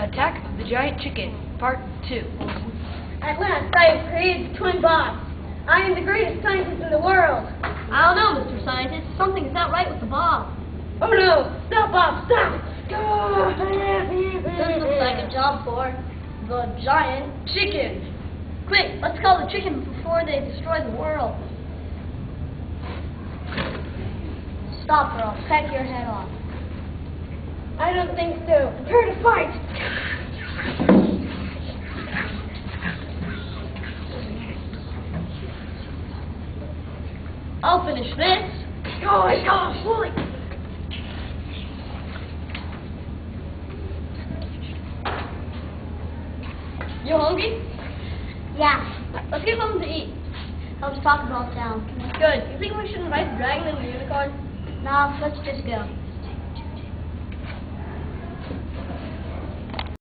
Attack the Giant Chicken, Part 2. At last, I have created the twin boss. I am the greatest scientist in the world. I don't know, Mr. Scientist. Something's not right with the bomb. Oh no! Stop, Bob! Stop! This looks like a job for the giant chicken. Quick, let's call the chicken before they destroy the world. Stop or I'll peck your head off. I don't think so. Prepare to fight! I'll finish this. Go, slowly! You hungry? Yeah. Let's get something to eat. Helps talk about town. Good. You think we should invite the dragon and the unicorn? No, let's just go.